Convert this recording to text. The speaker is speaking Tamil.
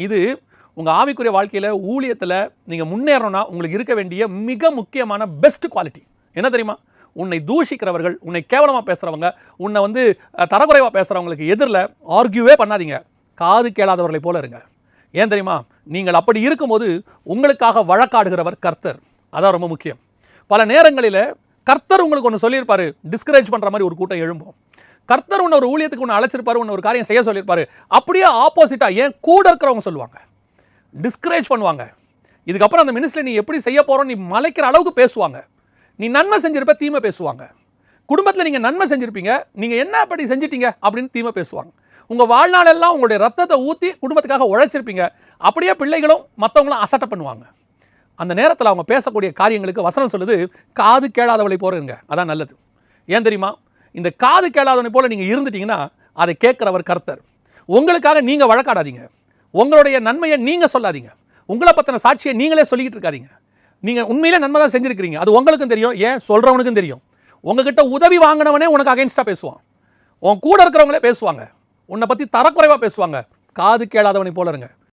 இது உங்கள் ஆவிக்குரிய வாழ்க்கையில் ஊழியத்தில் நீங்கள் முன்னேறணும்னா உங்களுக்கு இருக்க வேண்டிய மிக முக்கியமான பெஸ்ட் குவாலிட்டி என்ன தெரியுமா? உன்னை தூஷிக்கிறவர்கள், உன்னை கேவலமாக பேசுகிறவங்க, உன்னை வந்து தரக்குறைவாக பேசுகிறவங்களுக்கு எதிரில் ஆர்கியூவே பண்ணாதீங்க. காது கேளாதவர்களை போல இருங்க. ஏன் தெரியுமா? நீங்கள் அப்படி இருக்கும்போது உங்களுக்காக வழக்காடுகிறவர் கர்த்தர். அதான் ரொம்ப முக்கியம். பல நேரங்களில் கர்த்தர் உங்களுக்கு ஒன்று சொல்லியிருப்பார், டிஸ்கரேஜ் பண்ணுற மாதிரி ஒரு கூட்டம் எழும்பும். கர்த்தர் உன்னை ஒரு ஊழியத்துக்கு ஒன்று அழைச்சிருப்பாரு, உன்னை ஒரு காரியம் செய்ய சொல்லியிருப்பாரு. அப்படியே ஆப்போசிட்டாக ஏன் கூட இருக்கிறவங்க சொல்லுவாங்க, டிஸ்கரேஜ் பண்ணுவாங்க. இதுக்கப்புறம் அந்த மினிஸ்ட்ரி நீ எப்படி செய்ய போகிறோம் நீ மலைக்கிற அளவுக்கு பேசுவாங்க. நீ நன்மை செஞ்சிருப்ப, தீமை பேசுவாங்க. குடும்பத்தில் நீங்கள் நன்மை செஞ்சுருப்பீங்க, நீங்கள் என்ன அப்படி செஞ்சிட்டீங்க அப்படின்னு தீமை பேசுவாங்க. உங்கள் வாழ்நாளெல்லாம் உங்களுடைய ரத்தத்தை ஊற்றி குடும்பத்துக்காக உழைச்சிருப்பீங்க. அப்படியே பிள்ளைகளும் மற்றவங்களும் அசட்டை பண்ணுவாங்க. அந்த நேரத்தில் அவங்க பேசக்கூடிய காரியங்களுக்கு வசனம் சொல்லுது, காது கேளாதவளை போல இருங்க. அதான் நல்லது. ஏன் தெரியுமா? இந்த காது கேளாதவனை போல நீங்கள் இருந்துட்டீங்கன்னா அதை கேட்குறவர் கர்த்தர். உங்களுக்காக நீங்கள் வழக்காடாதீங்க. உங்களுடைய நன்மையை நீங்கள் சொல்லாதீங்க. உங்களை பற்றின சாட்சியை நீங்களே சொல்லிக்கிட்டு இருக்காதீங்க. நீங்கள் உண்மையிலே நன்மை தான் செஞ்சுருக்கிறீங்க, அது உங்களுக்கும் தெரியும், ஏன் சொல்கிறவனுக்கும் தெரியும். உங்ககிட்ட உதவி வாங்கினவனே உனக்கு அகைன்ஸ்டாக பேசுவான். உன் கூட இருக்கிறவங்களே பேசுவாங்க, உன்னை பற்றி தரக்குறைவாக பேசுவாங்க. காது கேளாதவனை போல இருங்க.